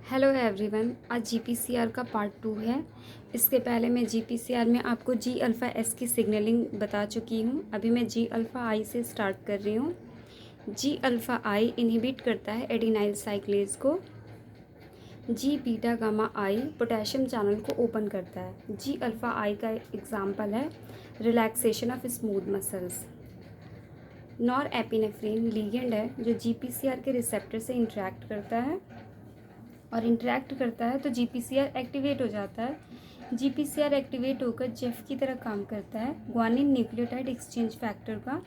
Hello everyone, आज GPCR का part 2 है। इसके पहले मैं जीपीसीआर में आपको जी अल्फ़ा एस की सिग्नलिंग बता चुकी हूँ। अभी मैं जी अल्फ़ा आई से स्टार्ट कर रही हूँ। जी अल्फ़ा आई इनहिबिट करता है एडिनाइल साइक्लेज को। G beta gamma I potassium channel को ओपन करता है। जी अल्फ़ा आई का एग्जाम्पल है relaxation of smooth muscles. Norepinephrine ligand है जो जीपीसीआर के रिसेप्टर से इंटरेक्ट करता है और इंटरेक्ट करता है तो जीपीसीआर एक्टिवेट हो जाता है। जीपीसीआर एक्टिवेट होकर जेफ की तरह काम करता है, ग्वानिन न्यूक्लियोटाइड एक्सचेंज फैक्टर का।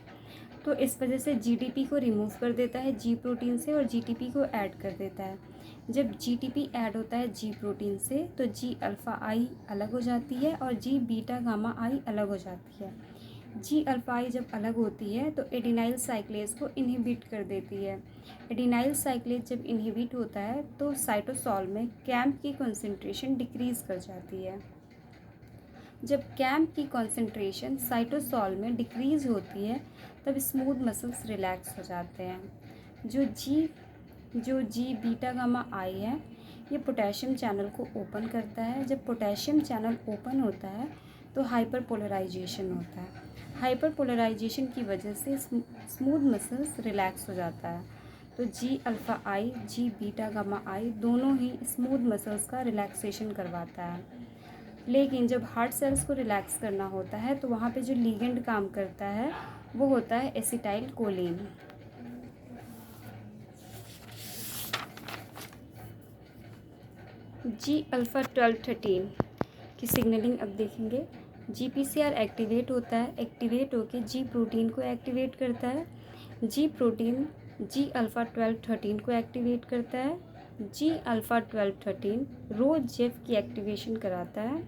तो इस वजह से जीटीपी को रिमूव कर देता है जी प्रोटीन से और जीटीपी को ऐड कर देता है। जब जीटीपी ऐड होता है जी प्रोटीन से तो जी अल्फ़ा आई अलग हो जाती है और जी बीटा गामा आई अलग हो जाती है। जी अल्फ़ा आई जब अलग होती है तो एडिनाइल साइक्लेज को इनहिबिट कर देती है। एडिनाइल साइक्लेज जब इनहिबिट होता है तो साइटोसॉल में कैम्प की कंसंट्रेशन डिक्रीज़ कर जाती है। जब कैम्प की कंसंट्रेशन साइटोसॉल में डिक्रीज़ होती है तब स्मूथ मसल्स रिलैक्स हो जाते हैं। जो जी बीटा गामा आई है ये पोटेशियम चैनल को ओपन करता है। जब पोटेशियम चैनल ओपन होता है तो हाइपर पोलराइजेशन होता है। हाइपर पोलराइजेशन की वजह से स्मूथ मसल्स रिलैक्स हो जाता है। तो G alpha I G beta gamma I दोनों ही स्मूथ मसल्स का रिलैक्सेशन करवाता है। लेकिन जब हार्ट सेल्स को रिलैक्स करना होता है तो वहाँ पे जो लीगेंड काम करता है वो होता है एसिटाइल कोलिन। जी अल्फ़ा 12-13 की सिग्नलिंग अब देखेंगे। जीपीसीआर एक्टिवेट होता है, एक्टिवेट होकर जी प्रोटीन को एक्टिवेट करता है। जी प्रोटीन जी अल्फ़ा 12-13 को एक्टिवेट करता है। जी अल्फ़ा 12-13 रो जेफ की एक्टिवेशन कराता है।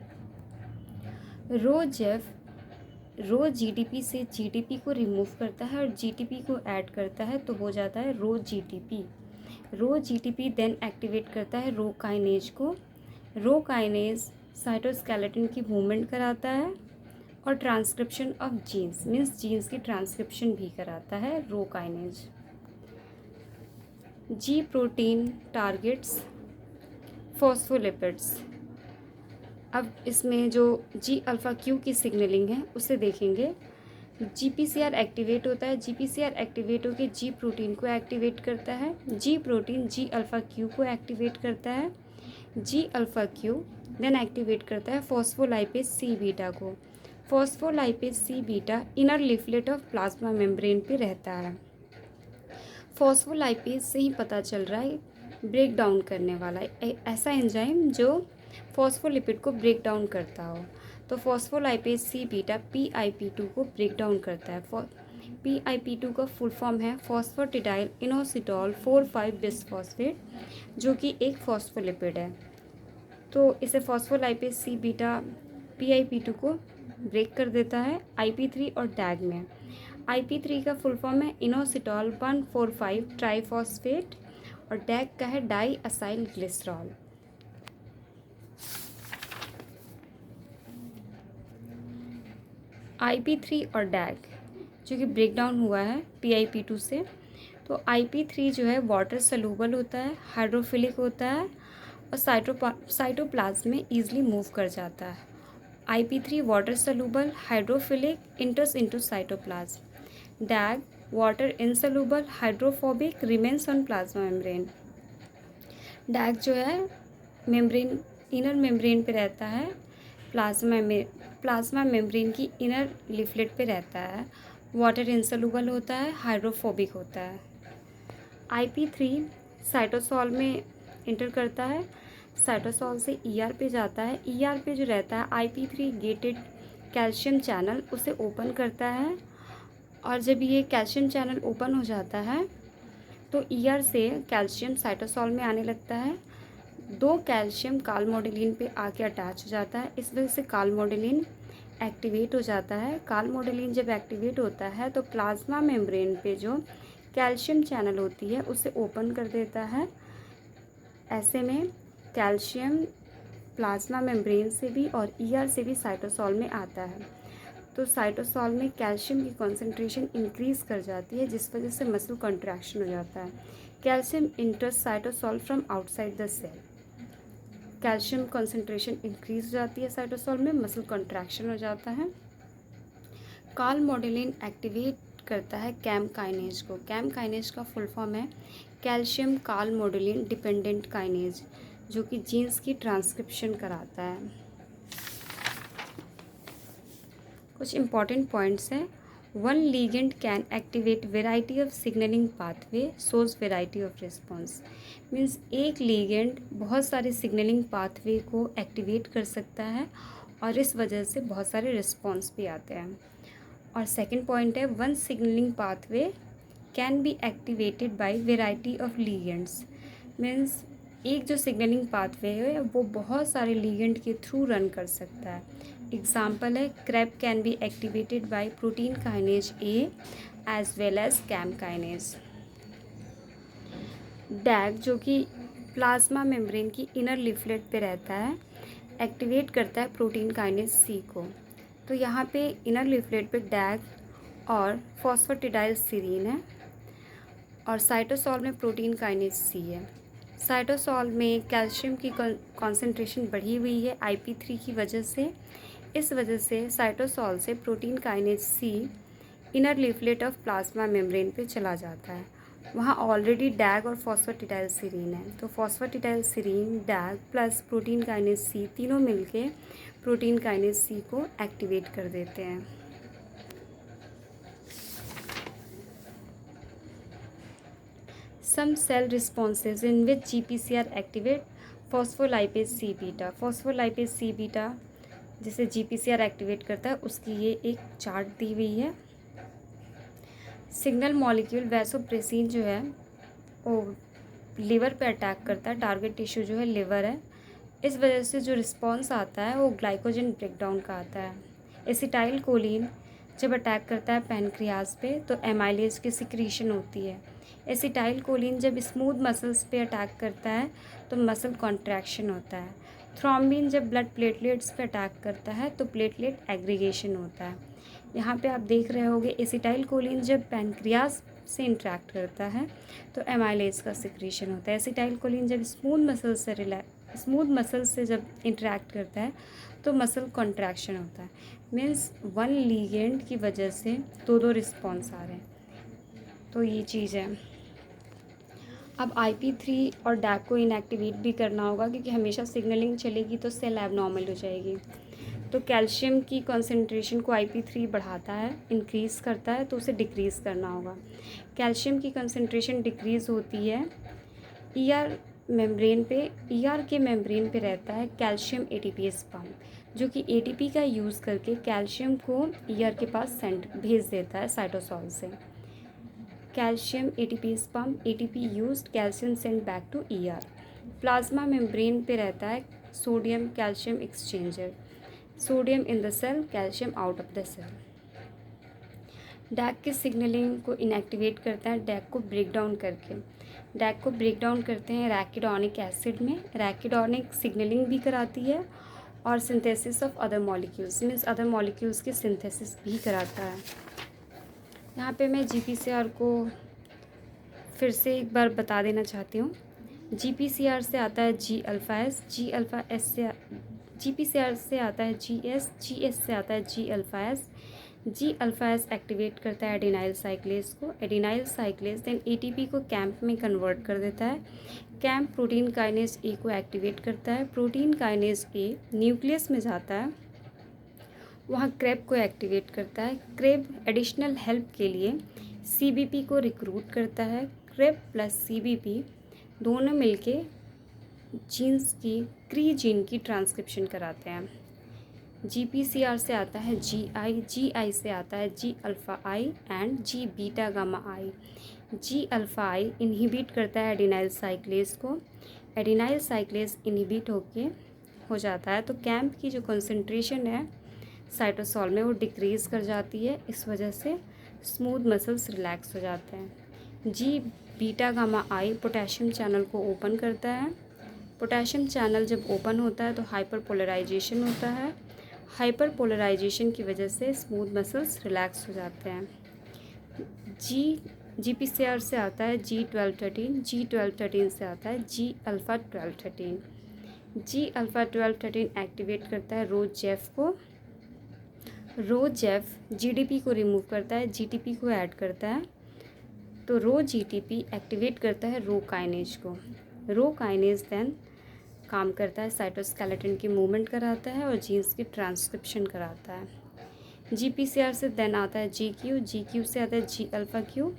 रो जीटीपी से जीटीपी को रिमूव करता है और जीटीपी को ऐड करता है तो हो जाता है rho GTP. Rho GTP then activate करता है रो काइनेज को। रो काइनेज साइटोस्केलेटन की मूवमेंट कराता है और transcription of genes means genes की ट्रांसक्रिप्शन भी कराता है rho kinase. G protein targets phospholipids. अब इसमें जो जी अल्फ़ा क्यू की सिग्नलिंग है उसे देखेंगे। जीपीसीआर एक्टिवेट होता है, जीपीसीआर एक्टिवेट होकर जी प्रोटीन को एक्टिवेट करता है। G protein G alpha Q को एक्टिवेट करता है। G alpha Q then activate करता है फॉस्फोलाइपेज सी बीटा को। Phospholipase C beta inner leaflet of plasma membrane पे रहता है। फॉस्फोलाइपेज से ही पता चल रहा है ब्रेक डाउन करने वाला ऐसा एंजाइम जो फॉस्फोलिपिड को ब्रेक डाउन करता हो। तो फॉस्फोलाइपेज सी बीटा PIP2 को ब्रेक डाउन करता है। PIP2 का फुल फॉर्म है फॉस्फेटिडाइल इनोसिटोल 4,5 बिसफॉस्फेट जो कि एक फॉस्फोलिपिड है। तो इसे फॉस्फोलाइपेज सी बीटा PIP2 को ब्रेक कर देता है IP3 और डैग में। IP3 का फुल फॉर्म है इनोसिटोल 1,4,5 ट्राईफॉस्फेट और डैग का है डाई असाइल ग्लिसरॉल। IP3 और डैग जो कि ब्रेक डाउन हुआ है PIP2 से। तो IP3 जो है वाटर सलूबल होता है, हाइड्रोफिलिक होता है और साइटोप्लाज्म में ईजिली मूव कर जाता है। IP3 water soluble, hydrophilic, enters into cytoplasm. DAG water insoluble, hydrophobic, remains on plasma membrane. DAG जो है मेम्ब्रेन इनर मेम्ब्रेन पे रहता है, प्लाज्मा मेम्ब्रेन की इनर लिफलेट पे रहता है, वाटर इनसलूबल होता है, हाइड्रोफोबिक होता है। IP3 साइटोसॉल में इंटर करता है, साइटोसॉल से ER पे जाता है। ER पे जो रहता है IP3 गेटेड कैल्शियम चैनल उसे ओपन करता है और जब ये कैल्शियम चैनल ओपन हो जाता है तो ER से कैल्शियम साइटोसॉल में आने लगता है। 2 कैल्शियम कालमोडिलिन पे आके अटैच हो जाता है, इस वजह से कालमोडिलिन एक्टिवेट हो जाता है। कालमोडिलिन जब एक्टिवेट होता है तो प्लाज्मा मेम्ब्रेन पे जो कैल्शियम चैनल होती है उसे ओपन कर देता है। ऐसे में कैल्शियम प्लाज्मा मेम्ब्रेन से भी और ER से भी साइटोसॉल में आता है तो साइटोसॉल में कैल्शियम की कॉन्सेंट्रेशन इंक्रीज़ कर जाती है जिस वजह से मसल कॉन्ट्रैक्शन हो जाता है। Calcium enters cytosol from outside the cell. Calcium concentration increase हो जाती है साइटोसोल में, मसल कॉन्ट्रैक्शन हो जाता है। कालमोडिलिन एक्टिवेट करता है कैम काइनेज को। कैम काइनेज का फुल फॉर्म है कैल्शियम कालमोडिलिन डिपेंडेंट काइनेज, जो कि जीन्स की ट्रांसक्रिप्शन कराता है। कुछ इंपॉर्टेंट पॉइंट्स हैं। One ligand can activate variety of signalling pathway shows variety of response. Means एक लीगेंड बहुत सारे सिग्नलिंग पाथवे को एक्टिवेट कर सकता है और इस वजह से बहुत सारे रिस्पॉन्स भी आते हैं। और सेकंड पॉइंट है one signalling pathway can be activated bye variety of ligands. Means एक जो सिग्नलिंग पाथवे है वो बहुत सारे लीगेंड के थ्रू रन कर सकता है। एग्जाम्पल है CREB can be activated by protein kinase A as well as CaM kinase. DAG जो कि प्लाज्मा मेम्ब्रेन की इनर लीफलेट पे रहता है, एक्टिवेट करता है प्रोटीन काइनेज सी को। तो यहाँ पे इनर लीफलेट पे डैग और फॉस्फेटिडाइल सीरीन है और साइटोसॉल में प्रोटीन काइनेज सी है। साइटोसॉल में कैल्शियम की कॉन्सेंट्रेशन बढ़ी हुई है IP3 की वजह से। इस वजह से साइटोसॉल से protein kinase C inner leaflet of plasma membrane पे चला जाता है। वहाँ ऑलरेडी डैग और फॉस्फेटिडाइल सीरीन है, तो phosphatidyl serine, डैग plus protein kinase सी तीनों मिलके प्रोटीन काइनेज सी को एक्टिवेट कर देते हैं। Some cell responses in which GPCR activate phospholipase C beta। phospholipase C beta जिसे GPCR एक्टिवेट करता है उसकी ये एक चार्ट दी हुई है। सिग्नल मॉलिक्यूल वैसोप्रेसिन जो है वो लिवर पे अटैक करता है, टारगेट टिश्यू जो है लिवर है। इस वजह से जो रिस्पॉन्स आता है वो ग्लाइकोजन ब्रेकडाउन का आता है। एसिटाइल कोलिन जब अटैक करता है पैनक्रियाज पे तो एमाइलेज की सिक्रीशन होती है। एसिटाइल कोलिन जब स्मूथ मसल्स पे अटैक करता है तो मसल कॉन्ट्रैक्शन होता है। थ्रोम्बिन जब ब्लड प्लेटलेट्स पे अटैक करता है तो प्लेटलेट एग्रीगेशन होता है। यहाँ पे आप देख रहे होंगे एसिटाइल कोलिन जब पैनक्रियाज से इंटरेक्ट करता है तो एमाइलेज का सिक्रीशन होता है। एसिटाइल कोलिन जब स्मूथ मसल्स से जब इंटरेक्ट करता है तो मसल कॉन्ट्रैक्शन होता है। मीन्स वन लीगेंड की वजह से दो रिस्पॉन्स आ रहे हैं, तो ये चीज़ है। अब IP3 और डैग को इनएक्टिवेट भी करना होगा क्योंकि हमेशा सिग्नलिंग चलेगी तो सेल एबनॉर्मल हो जाएगी। तो कैल्शियम की कॉन्सेंट्रेशन को IP3 बढ़ाता है, इंक्रीज़ करता है, तो उसे डिक्रीज़ करना होगा। कैल्शियम की कॉन्सेंट्रेशन डिक्रीज़ होती है ER मेम्ब्रेन पे। ER के मेम्ब्रेन पे रहता है कैल्शियम ATPase पम्प जो कि ATP का यूज़ करके कैल्शियम को ER के पास भेज देता है साइटोसॉल से। Calcium ATPase pump ATP used calcium send back to ER। Plasma membrane पे रहता है sodium calcium exchanger, sodium in the cell, calcium out of the cell. DAG की सिग्नलिंग को इनएक्टिवेट करता है डैग को ब्रेक डाउन करके। डैग को ब्रेक डाउन करते हैं रैकिडोनिक एसिड में। रैकिडोनिक सिग्नलिंग भी कराती है और synthesis of other molecules, means other molecules की सिंथेसिस भी कराता है। यहाँ पे मैं GPCR को फिर से एक बार बता देना चाहती हूँ। GPCR से आता है G-अल्फ़ा-S, GPCR से आता है GS से आता है G-अल्फ़ा-S। G-अल्फ़ा-S एक्टिवेट करता है एडिनाइल साइक्लेज को। एडिनाइल साइक्लेज देन ATP को कैम्प में कन्वर्ट कर देता है। कैम्प प्रोटीन काइनेज A को एक्टिवेट करता है। प्रोटीन काइनेज A न्यूक्लियस में जाता है, वहाँ क्रेब को एक्टिवेट करता है। क्रेब एडिशनल हेल्प के लिए CBP को रिक्रूट करता है। क्रेब प्लस CBP दोनों मिलके जीन्स की क्री जीन की ट्रांसक्रिप्शन कराते हैं। GPCR से आता है GI से आता है G-अल्फ़ा-I एंड G-बीटा-गामा-I। G-अल्फ़ा-I इनहिबिट करता है एडिनाइल साइक्लेज को। एडिनाइल साइक्लेज इनहिबिट हो जाता है तो कैम्प की जो कंसंट्रेशन है साइटोसॉल में वो डिक्रीज़ कर जाती है। इस वजह से स्मूथ मसल्स रिलैक्स हो जाते हैं। G-बीटा-गामा-I पोटेशियम चैनल को ओपन करता है। पोटेशियम चैनल जब ओपन होता है तो हाइपर पोलराइजेशन होता है। हाइपर पोलराइजेशन की वजह से स्मूथ मसल्स रिलैक्स हो जाते हैं। GPCR से आता है G1213, G1213 से आता है G-अल्फ़ा-1213। जी अल्फ़ा 12-13 एक्टिवेट करता है रोजेफ को। रोजेफ जीडीपी को रिमूव करता है, जीटीपी को ऐड करता है। तो रो जीटीपी एक्टिवेट करता है रो काइनेज को। रो काइनेज देन काम करता है साइटोस्केलेटन की मूवमेंट कराता है और जीन्स की ट्रांसक्रिप्शन कराता है। जीपीसीआर से देन आता है जीक्यू, जीक्यू से आता है G alpha Q.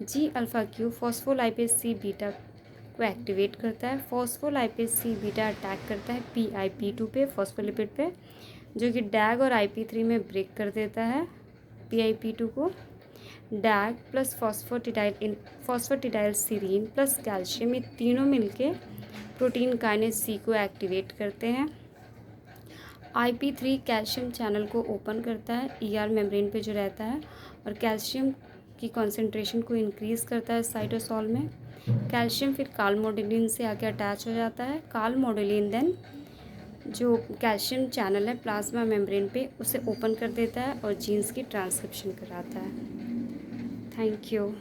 G alpha Q phospholipase C beta को एक्टिवेट करता है। फॉस्फोलाइपेज सी बीटा अटैक करता है PIP2 पे, फॉस्फोलिपिड पे, जो कि डैग और IP3 में ब्रेक कर देता है PIP2 को। DAG plus phosphatidyl serine plus calcium, ये तीनों मिलके प्रोटीन काइनेज C को एक्टिवेट करते हैं। IP3 कैल्शियम चैनल को ओपन करता है ER मेम्ब्रेन पे जो रहता है, और कैल्शियम की कॉन्सेंट्रेशन को इंक्रीज़ करता है साइटोसॉल में। कैल्शियम फिर कालमोडिलिन से आके अटैच हो जाता है। कालमोडिलिन देन जो कैल्शियम चैनल है प्लाज्मा मेम्ब्रेन पे, उसे ओपन कर देता है और जीन्स की ट्रांसक्रिप्शन कराता है। Thank you.